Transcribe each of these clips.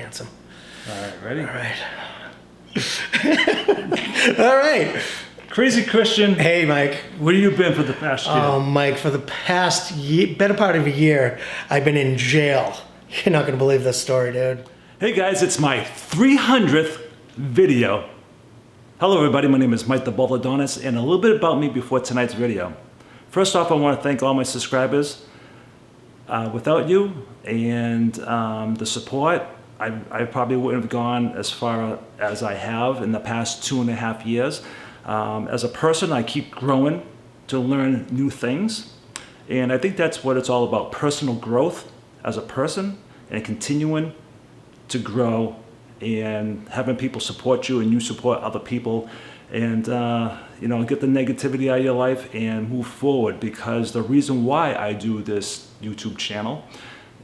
handsome. All right, ready? All right. All right. Crazy Christian. Hey, Mike. Where have you been for the past year? Oh, Mike, for the past better part of a year, I've been in jail. You're not going to believe this story, dude. Hey guys, it's my 300th video. Hello everybody, my name is Mike the Baldadonis, and a little bit about me before tonight's video. First off, I want to thank all my subscribers. Without you and the support, I probably wouldn't have gone as far as I have in the past 2.5 years. As a person, I keep growing to learn new things, and I think that's what it's all about, personal growth as a person and continuing to grow and having people support you and you support other people, and you know, get the negativity out of your life and move forward. Because the reason why I do this YouTube channel,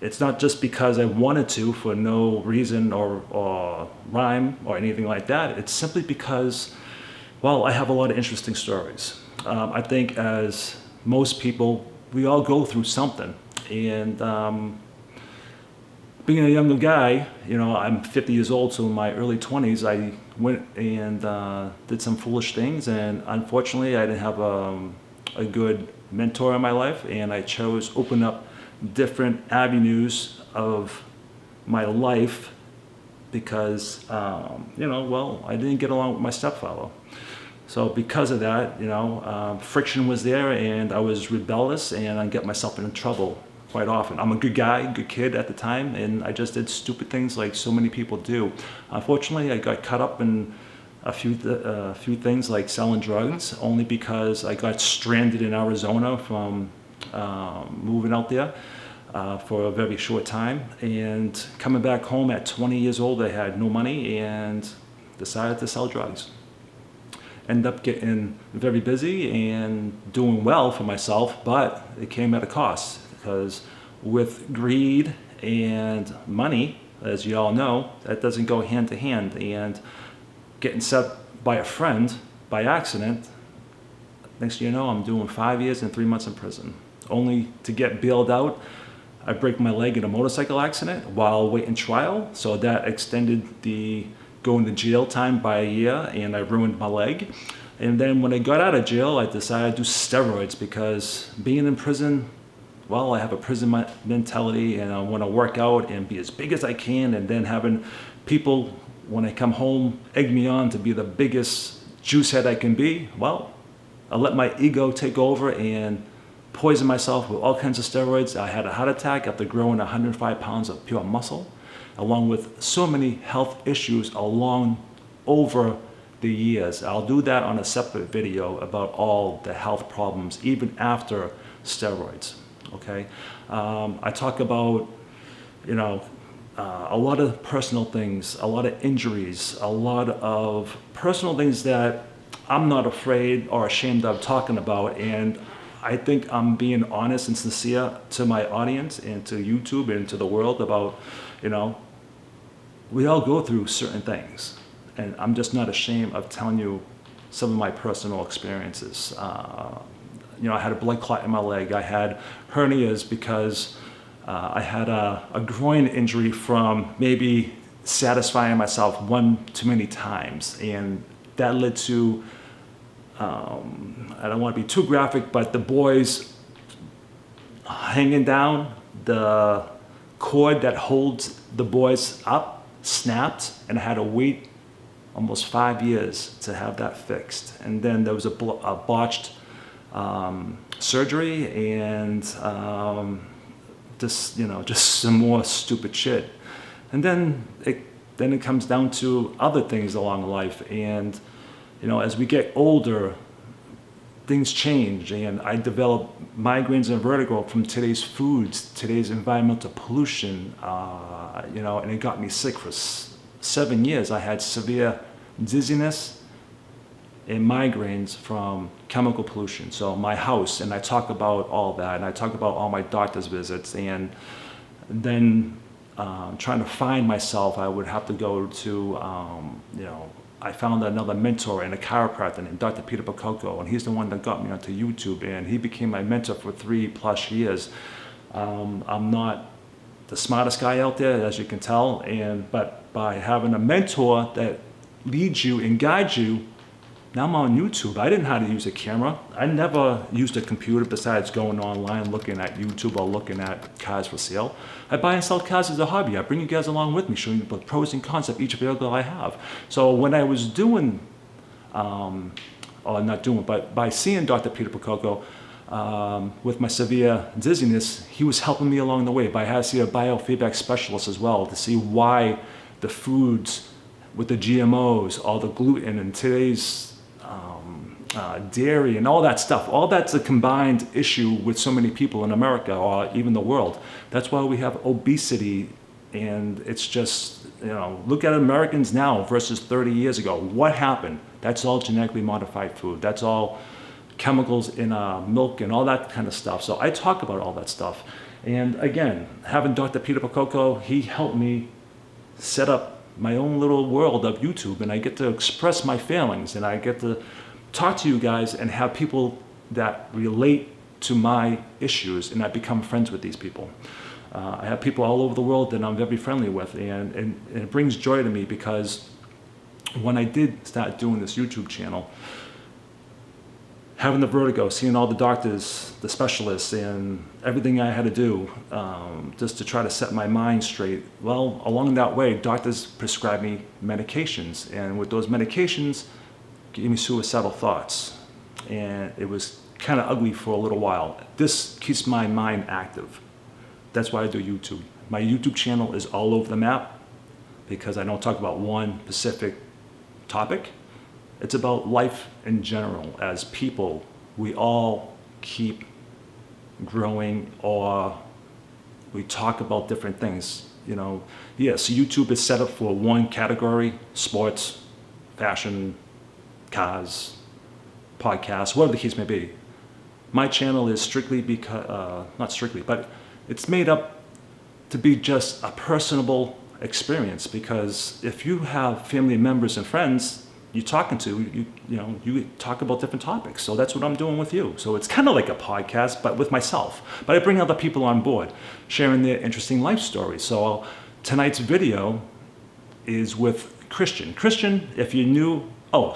it's not just because I wanted to for no reason or rhyme or anything like that. It's simply because, well, I have a lot of interesting stories. I think as most people, we all go through something, and being a younger guy, you know, I'm 50 years old, so in my early 20s, I went and did some foolish things, and unfortunately, I didn't have a good mentor in my life, and I chose to open up different avenues of my life because, you know, well, I didn't get along with my stepfather. So because of that, you know, friction was there, and I was rebellious, and I get myself into trouble quite often. I'm a good guy, good kid at the time, and I just did stupid things like so many people do. Unfortunately, I got caught up in a few things like selling drugs, only because I got stranded in Arizona from moving out there for a very short time, and coming back home at 20 years old, I had no money and decided to sell drugs. Ended up getting very busy and doing well for myself, but it came at a cost. Because with greed and money, as you all know, that doesn't go hand to hand. And getting set by a friend by accident, next thing you know, I'm doing 5 years and 3 months in prison. Only to get bailed out, I break my leg in a motorcycle accident while waiting trial. So that extended the going to jail time by a year, and I ruined my leg. And then when I got out of jail, I decided to do steroids, because being in prison, well, I have a prison mentality, and I want to work out and be as big as I can, and then having people, when I come home, egg me on to be the biggest juice head I can be. Well, I let my ego take over and poison myself with all kinds of steroids. I had a heart attack after growing 105 pounds of pure muscle, along with so many health issues along over the years. I'll do that on a separate video about all the health problems, even after steroids. Okay, I talk about, you know, a lot of personal things, a lot of injuries, a lot of personal things that I'm not afraid or ashamed of talking about. And I think I'm being honest and sincere to my audience and to YouTube and to the world about, you know, we all go through certain things. And I'm just not ashamed of telling you some of my personal experiences. You know, I had a blood clot in my leg. I had hernias because I had a groin injury from maybe satisfying myself one too many times. And that led to, I don't want to be too graphic, but the boys hanging down, the cord that holds the boys up snapped, and I had to wait almost 5 years to have that fixed. And then there was a botched surgery, and just, you know, just some more stupid shit. And then it comes down to other things along life. And, you know, as we get older, things change, and I develop migraines and vertigo from today's foods, today's environmental pollution, you know, and it got me sick for 7 years. I had severe dizziness and migraines from chemical pollution. So my house, and I talk about all that, and I talk about all my doctor's visits, and then trying to find myself, I would have to go to, you know, I found another mentor and a chiropractor named Dr. Peter Bacoco, and he's the one that got me onto YouTube, and he became my mentor for 3+ years. I'm not the smartest guy out there, as you can tell, but by having a mentor that leads you and guides you, now I'm on YouTube. I didn't know how to use a camera. I never used a computer besides going online, looking at YouTube or looking at cars for sale. I buy and sell cars as a hobby. I bring you guys along with me, showing you the pros and cons of each vehicle I have. So when I was doing, or not doing, but by seeing Dr. Peter Prococo with my severe dizziness, he was helping me along the way. But I had to see a biofeedback specialist as well to see why the foods with the GMOs, all the gluten and today's dairy and all that stuff, all that's a combined issue with so many people in America or even the world. That's why we have obesity, and it's just, look at Americans now versus 30 years ago. What happened? That's all genetically modified food. That's all chemicals in milk and all that kind of stuff. So I talk about all that stuff. And again, having Dr. Peter Prococo, he helped me set up my own little world of YouTube, and I get to express my feelings, and I get to talk to you guys and have people that relate to my issues, and I become friends with these people. I have people all over the world that I'm very friendly with, and it brings joy to me, because when I did start doing this YouTube channel, having the vertigo, seeing all the doctors, the specialists, and everything I had to do just to try to set my mind straight. Well, along that way, doctors prescribed me medications, and with those medications, gave me suicidal thoughts. And it was kind of ugly for a little while. This keeps my mind active. That's why I do YouTube. My YouTube channel is all over the map, because I don't talk about one specific topic. It's about life in general. As people, we all keep growing, or we talk about different things. Yes, YouTube is set up for one category: sports, fashion, cars, podcasts, whatever the case may be. My channel is strictly because, not strictly, but it's made up to be just a personable experience, because if you have family members and friends you're talking to, you talk about different topics. So that's what I'm doing with you. So it's kind of like a podcast, but with myself. But I bring other people on board, sharing their interesting life stories. So tonight's video is with Christian. Christian, if you're new, let's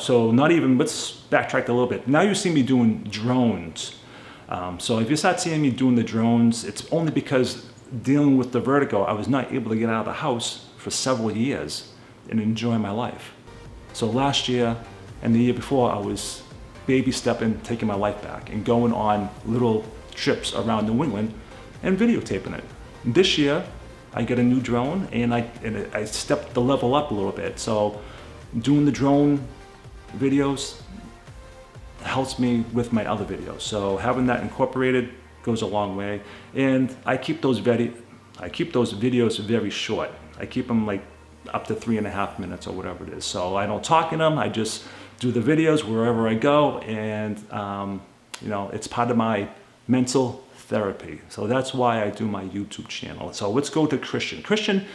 backtrack a little bit. Now you see me doing drones. So if you start seeing me doing the drones, it's only because dealing with the vertigo, I was not able to get out of the house for several years and enjoy my life. So last year and the year before, I was baby stepping, taking my life back and going on little trips around New England and videotaping it. This year, I get a new drone, and I stepped the level up a little bit. So doing the drone videos helps me with my other videos. So having that incorporated goes a long way. And I keep those videos very short. I keep them like up to 3.5 minutes or whatever it is. So I don't talk in them. I just do the videos wherever I go, and it's part of my mental therapy. So that's why I do my YouTube channel. So let's go to Christian. Christian,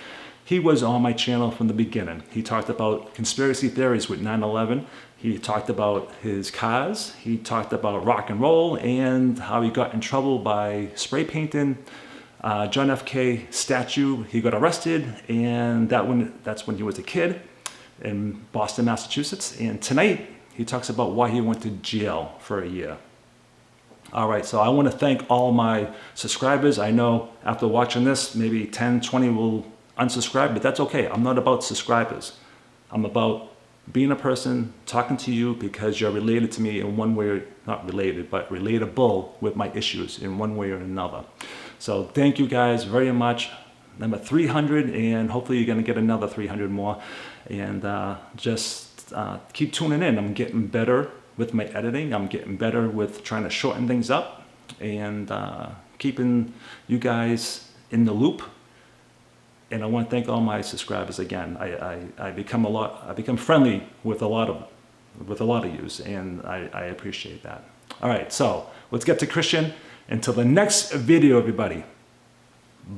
he was on my channel from the beginning. He talked about conspiracy theories with 9/11. He talked about his cars. He talked about rock and roll and how he got in trouble by spray painting John F. K. statue. He got arrested, and that's when he was a kid in Boston, Massachusetts. And tonight, he talks about why he went to jail for a year. All right, so I want to thank all my subscribers. I know after watching this, maybe 10, 20 will unsubscribe, but that's okay. I'm not about subscribers. I'm about being a person, talking to you because you're related to me in one way, not related, but relatable with my issues in one way or another. So thank you guys very much. Number 300, and hopefully you're gonna get another 300 more. And just keep tuning in. I'm getting better with my editing. I'm getting better with trying to shorten things up and keeping you guys in the loop. And I want to thank all my subscribers again. I become friendly with a lot of yous, and I appreciate that. All right, so let's get to Christian. Until the next video, everybody.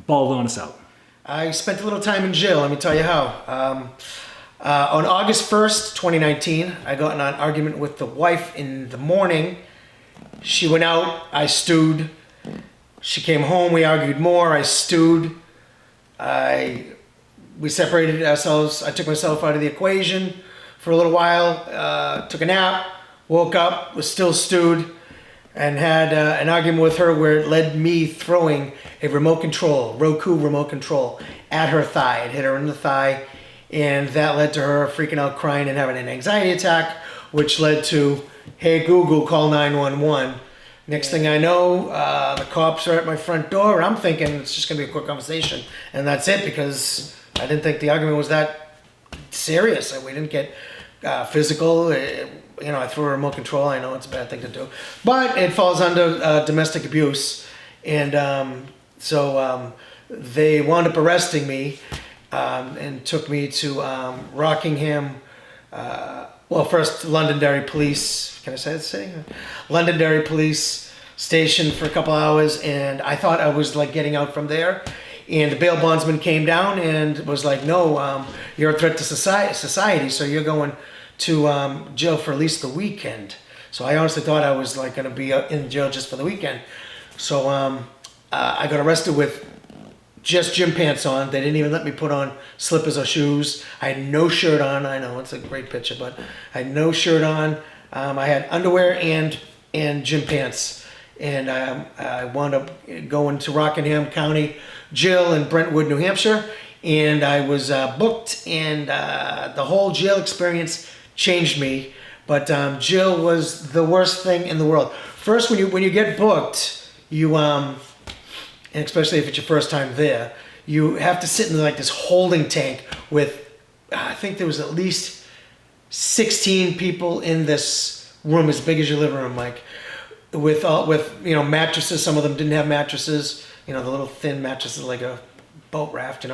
Baldadonis out. I spent a little time in jail, let me tell you how. On August 1st, 2019, I got in an argument with the wife in the morning. She went out, I stewed. She came home, we argued more, I stewed. We separated ourselves. I took myself out of the equation for a little while, took a nap, woke up, was still stewed, and had an argument with her where it led me throwing a Roku remote control at her thigh. It hit her in the thigh, and that led to her freaking out, crying, and having an anxiety attack, which led to, hey, Google, call 911. Next thing I know, the cops are at my front door, and I'm thinking it's just going to be a quick conversation, and that's it, because I didn't think the argument was that serious. We didn't get physical. I threw a remote control. I know it's a bad thing to do, but it falls under domestic abuse, and so they wound up arresting me and took me to Rockingham. First Londonderry Police. Can I say the city? Londonderry Police Station for a couple hours, and I thought I was like getting out from there. And the bail bondsman came down and was like, "No, you're a threat to society, so you're going to jail for at least the weekend." So I honestly thought I was like going to be in jail just for the weekend. So I got arrested with just gym pants on. They didn't even let me put on slippers or shoes. I had no shirt on. I know it's a great picture, but I had no shirt on. I had underwear and gym pants, and I wound up going to Rockingham County Jail in Brentwood, New Hampshire, and I was booked, and the whole jail experience changed me. But jail was the worst thing in the world. First, when you get booked, you and especially if it's your first time there, you have to sit in like this holding tank with, I think there was at least 16 people in this room as big as your living room, like with mattresses. Some of them didn't have mattresses, the little thin mattresses like a boat raft, and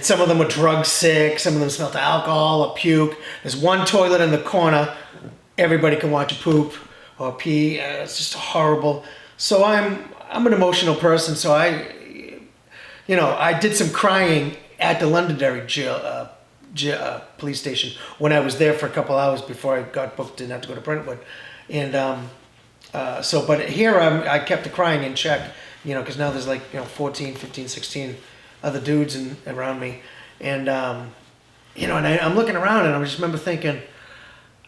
some of them were drug sick. Some of them smelled of alcohol or puke. There's one toilet in the corner. Everybody can watch you poop or pee. It's just horrible. So I'm an emotional person. So I did some crying at the Londonderry jail, police station when I was there for a couple hours before I got booked and had to go to Brentwood. And but here I kept the crying in check, because now there's 14, 15, 16 other dudes around me. And, and I'm looking around and I just remember thinking,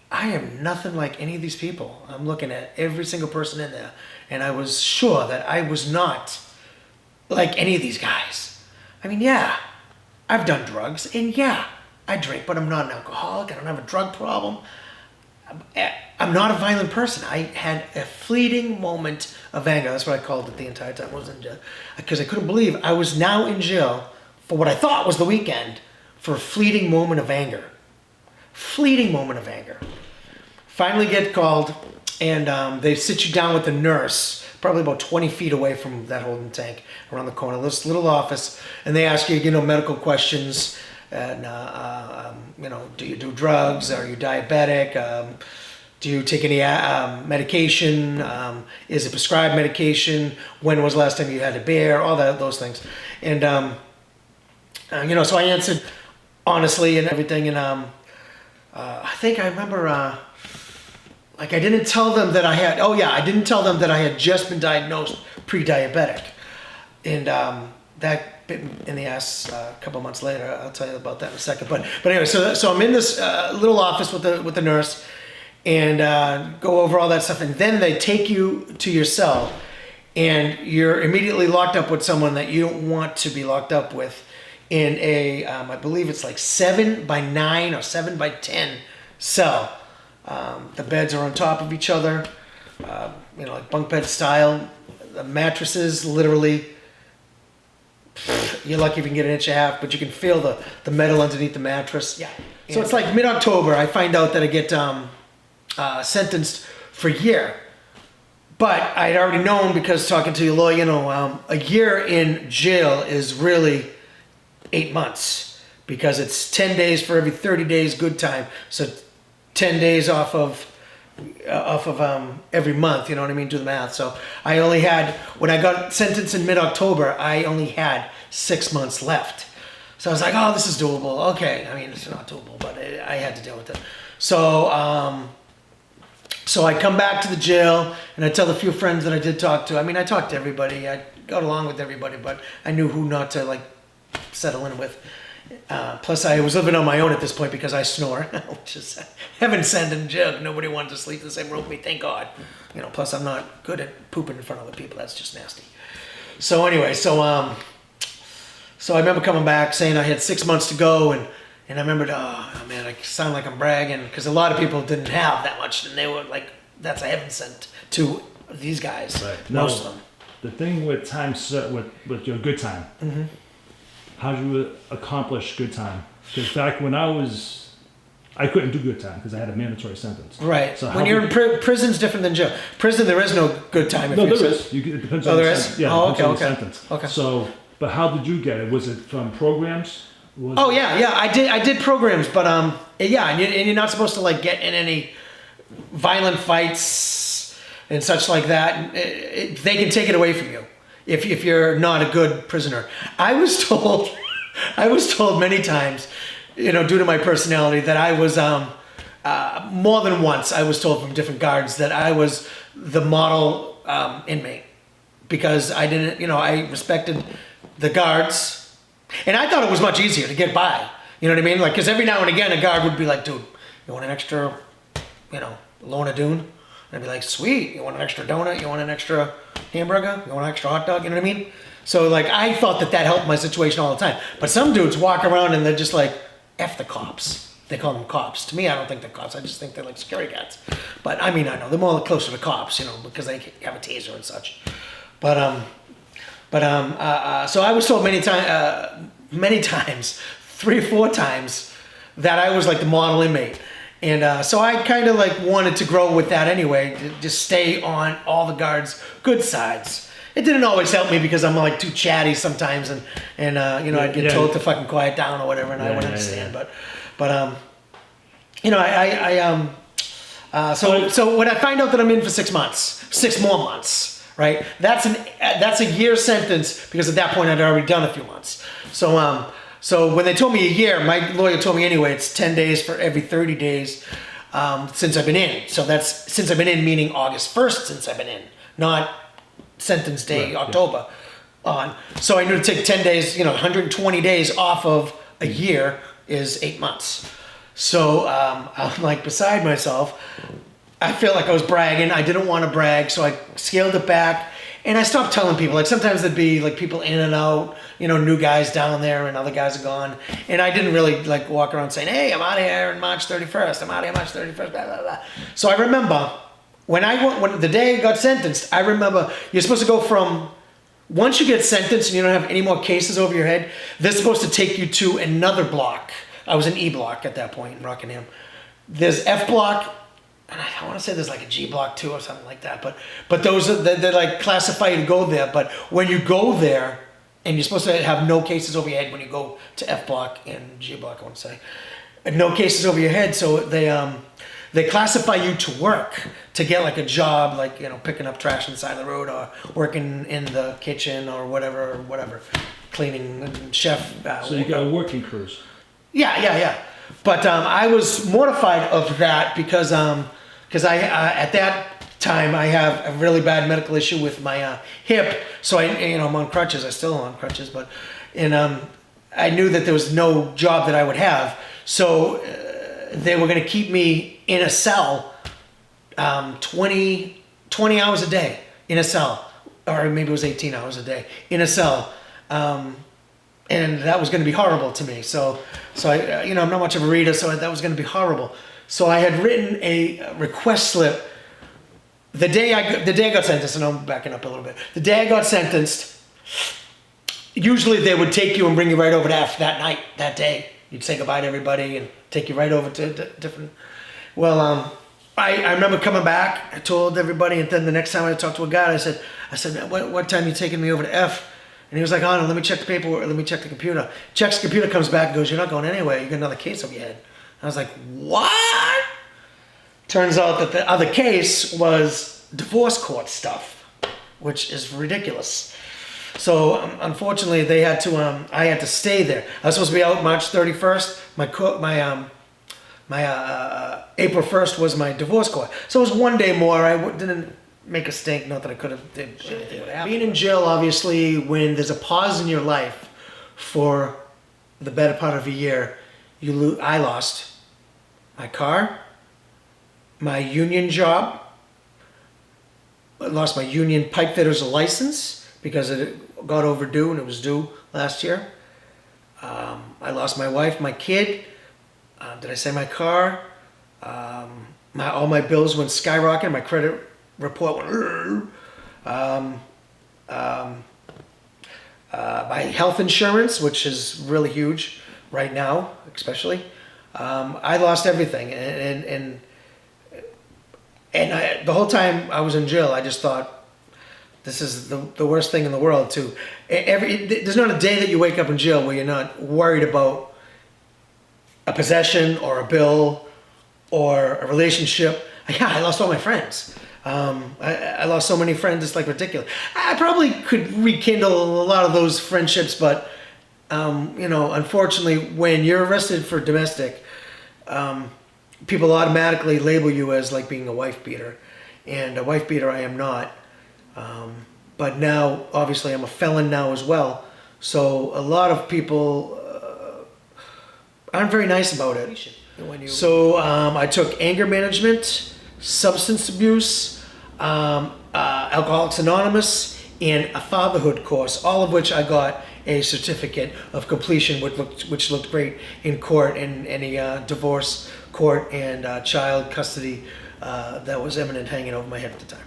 I am nothing like any of these people. I'm looking at every single person in there, and I was sure that I was not like any of these guys. I mean, yeah, I've done drugs, and yeah, I drink, but I'm not an alcoholic. I don't have a drug problem. I'm not a violent person. I had a fleeting moment of anger. That's what I called it the entire time I was in jail, because I couldn't believe I was now in jail for what I thought was the weekend for a fleeting moment of anger. Fleeting moment of anger. Finally get called, and they sit you down with the nurse, probably about 20 feet away from that holding tank, around the corner, this little office, and they ask you, medical questions, and do you do drugs? Are you diabetic? Do you take any medication? Is it prescribed medication? When was the last time you had a beer? All those things, and so I answered honestly and everything, and I think I remember, I didn't tell them that I didn't tell them that I had just been diagnosed pre-diabetic. And that bit me in the ass a couple months later. I'll tell you about that in a second. But anyway, so I'm in this little office with the nurse, and go over all that stuff. And then they take you to your cell, and you're immediately locked up with someone that you don't want to be locked up with, in a, I believe it's like 7x9 or 7x10 cell. The beds are on top of each other, like bunk bed style. The mattresses, literally, you're lucky if you can get an inch and a half, but you can feel the metal underneath the mattress. Yeah. So it's like mid-October, I find out that I get sentenced for a year. But I had already known, because talking to your lawyer, a year in jail is really 8 months, because it's 10 days for every 30 days good time. So 10 days off of every month, you know what I mean? Do the math. So I only had, when I got sentenced in mid-October, I only had 6 months left. So I was like, oh, this is doable. Okay. I mean, it's not doable, but I had to deal with it. So So I come back to the jail and I tell the few friends that I did talk to. I mean, I talked to everybody. I got along with everybody, but I knew who not to like settle in with. Plus, I was living on my own at this point because I snore, which is heaven sent in jail. Nobody wanted to sleep in the same room with me, thank God. You know, plus I'm not good at pooping in front of other people. That's just nasty. So anyway, so I remember coming back saying I had 6 months to go, and I remembered, oh man, I sound like I'm bragging because a lot of people didn't have that much, and they were like, that's a heaven sent to these guys, Right. most Now, of them. The thing with time, with your good time, how did you accomplish good time? Because back when I couldn't do good time because I had a mandatory sentence. Right. So When you're in prison's different than jail. Prison, there is no good time. If No, you're there is. It depends on Oh, the there is? sentence. Yeah, Oh, it depends on okay. the sentence. Okay. So, but how did you get it? Was it from programs? Oh yeah, I did programs, but yeah, and you're not supposed to like get in any violent fights and such like that. They can take it away from you if you're not a good prisoner. I was told many times, you know, due to my personality, that I was more than once I was told from different guards that I was the model inmate because I didn't, you know, I respected the guards. And I thought it was much easier to get by. You know what I mean? Like, because every now and again, a guard would be like, dude, you want an extra, you know, Lorna Doone? And I'd be like, sweet. You want an extra donut? You want an extra hamburger? You want an extra hot dog? You know what I mean? So, like, I thought that helped my situation all the time. But some dudes walk around and they're just like, F the cops. They call them cops. To me, I don't think they're cops. I just think they're like security guards. But, I mean, I know. They're more closer to cops, you know, because they have a taser and such. So I was told many times, 3 or 4 times, that I was like the model inmate. And so I kind of like wanted to grow with that anyway, to just stay on all the guards' good sides. It didn't always help me because I'm like too chatty sometimes, and you know, I'd get told to fucking quiet down or whatever, and I wouldn't understand. But you know, so when I find out that I'm in for 6 months, 6 more months. Right, that's a year sentence because at that point I'd already done a few months. So when they told me a year, my lawyer told me anyway it's 10 days for every 30 days since I've been in. So that's since I've been in, meaning August 1st since I've been in, not sentence day October on. So I knew to take 10 days, you know, 120 days off of a year is 8 months. So I'm like beside myself. I feel like I was bragging. I didn't want to brag, so I scaled it back. And I stopped telling people. Like sometimes there'd be like people in and out, you know, new guys down there and other guys are gone. And I didn't really like walk around saying, hey, I'm out of here on March 31st. I'm out of here March 31st, blah, blah, blah. So I remember when the day I got sentenced, I remember you're supposed to go from, once you get sentenced and you don't have any more cases over your head, they're supposed to take you to another block. I was in E block at that point in Rockingham. There's F block. And I want to say there's like a G block too or something like that, but those are they're like classified to go there. But when you go there, and you're supposed to have no cases over your head when you go to F block and G block, I want to say, and no cases over your head. So they classify you to work to get like a job, like you know picking up trash on the side of the road or working in the kitchen or whatever, cleaning chef. So you got a working cruise. Yeah. But I was mortified of that because I at that time I have a really bad medical issue with my hip, so I'm on crutches. I still am on crutches, but I knew that there was no job that I would have, so they were going to keep me in a cell 20 hours a day in a cell, or maybe it was 18 hours a day in a cell. And that was going to be horrible to me. So I, I'm not much of a reader, so that was going to be horrible. So I had written a request slip the day I got sentenced, and I'm backing up a little bit. The day I got sentenced, usually they would take you and bring you right over to F that night, that day. You'd say goodbye to everybody and take you right over to different. Well, I remember coming back. I told everybody, and then the next time I talked to a guy, I said, what time are you taking me over to F? And he was like, oh, no, let me check the paperwork, let me check the computer. Checks the computer, comes back and goes, you're not going anywhere, you got another case over your head. I was like, what? Turns out that the other case was divorce court stuff, which is ridiculous. So unfortunately, they had to. I had to stay there. I was supposed to be out March 31st. April 1st was my divorce court. So it was one day more. Didn't make a stink. Not that I could have did anything would happen. Being in jail, obviously, when there's a pause in your life for the better part of a year, I lost my car, my union job. I lost my union pipe fitter's license because it got overdue and it was due last year. I lost my wife, my kid. Did I say my car? All my bills went skyrocketing. My credit report went. My health insurance, which is really huge right now, especially. I lost everything, and the whole time I was in jail, I just thought, this is the worst thing in the world. There's not a day that you wake up in jail where you're not worried about a possession or a bill or a relationship. Yeah, I lost all my friends. I lost so many friends, it's like ridiculous. I probably could rekindle a lot of those friendships, but unfortunately, when you're arrested for domestic, people automatically label you as like being a wife beater, and a wife beater I am not. But now, obviously, I'm a felon now as well. So a lot of people aren't very nice about it. So I took anger management, substance abuse, Alcoholics Anonymous, and a fatherhood course, all of which I got a certificate of completion, which looked great in court, in any divorce court and child custody that was imminent, hanging over my head at the time.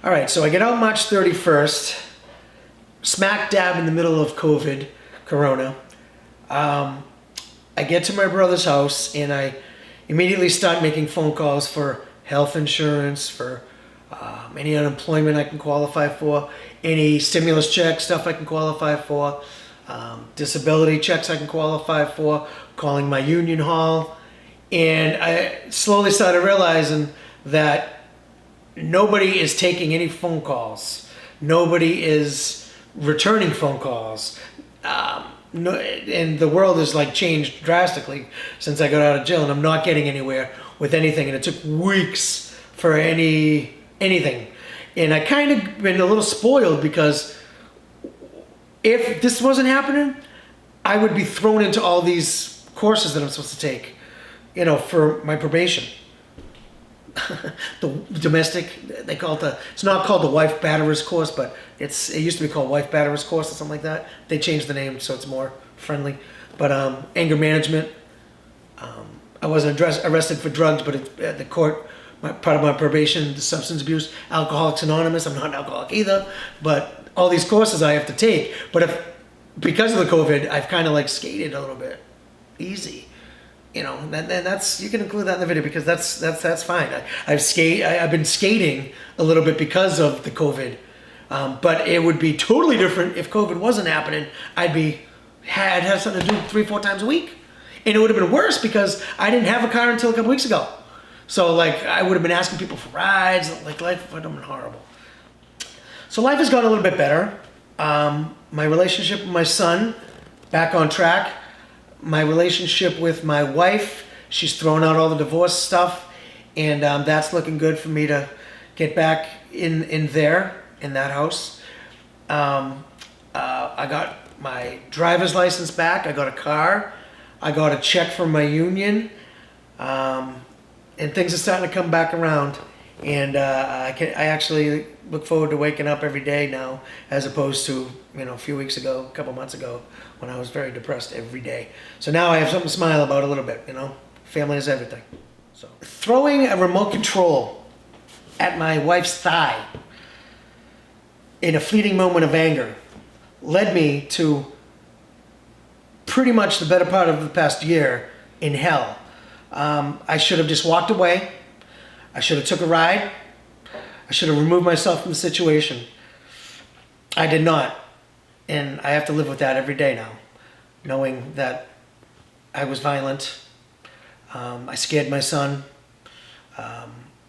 All right, so I get out March 31st, smack dab in the middle of COVID, Corona. I get to my brother's house and I immediately start making phone calls for health insurance, for any unemployment I can qualify for, any stimulus check stuff I can qualify for, disability checks I can qualify for, calling my union hall. And I slowly started realizing that nobody is taking any phone calls. Nobody is returning phone calls. And the world has like changed drastically since I got out of jail, and I'm not getting anywhere with anything. And it took weeks for anything. And I kind of been a little spoiled because if this wasn't happening, I would be thrown into all these courses that I'm supposed to take, for my probation. The domestic, they call it it's not called the wife batterers course, but it used to be called wife batterers course or something like that. They changed the name so it's more friendly. But anger management, I wasn't arrested for drugs, but at the court, part of my probation, the substance abuse, Alcoholics Anonymous. I'm not an alcoholic either, but all these courses I have to take. But because of the COVID, I've kind of like skated a little bit easy. And that's, you can include that in the video because that's fine. I've been skating a little bit because of the COVID, but it would be totally different if COVID wasn't happening. I'd have something to do 3-4 times a week, and it would have been worse because I didn't have a car until a couple weeks ago. So like I would have been asking people for rides. Like life would have been horrible. So life has gotten a little bit better. My relationship with my son, back on track. My relationship with my wife, she's thrown out all the divorce stuff, and that's looking good for me to get back in that house. I got my driver's license back. I got a car. I got a check from my union, and things are starting to come back around. And I actually look forward to waking up every day now, as opposed to a few weeks ago, a couple months ago, when I was very depressed every day. So now I have something to smile about a little bit. Family is everything. So throwing a remote control at my wife's thigh in a fleeting moment of anger led me to pretty much the better part of the past year in hell. I should have just walked away. I should have took a ride. I should have removed myself from the situation. I did not. And I have to live with that every day now, knowing that I was violent. I scared my son.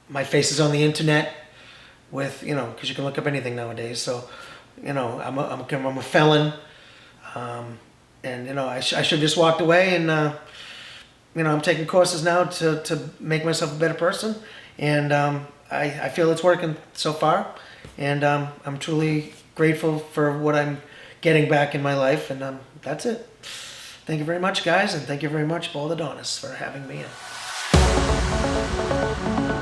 My face is on the internet with, because you can look up anything nowadays. So, I'm a felon. And, I should have just walked away and I'm taking courses now to make myself a better person, and I feel it's working so far, and I'm truly grateful for what I'm getting back in my life, and that's it. Thank you very much, guys, and thank you very much, Baldadonis, for having me in.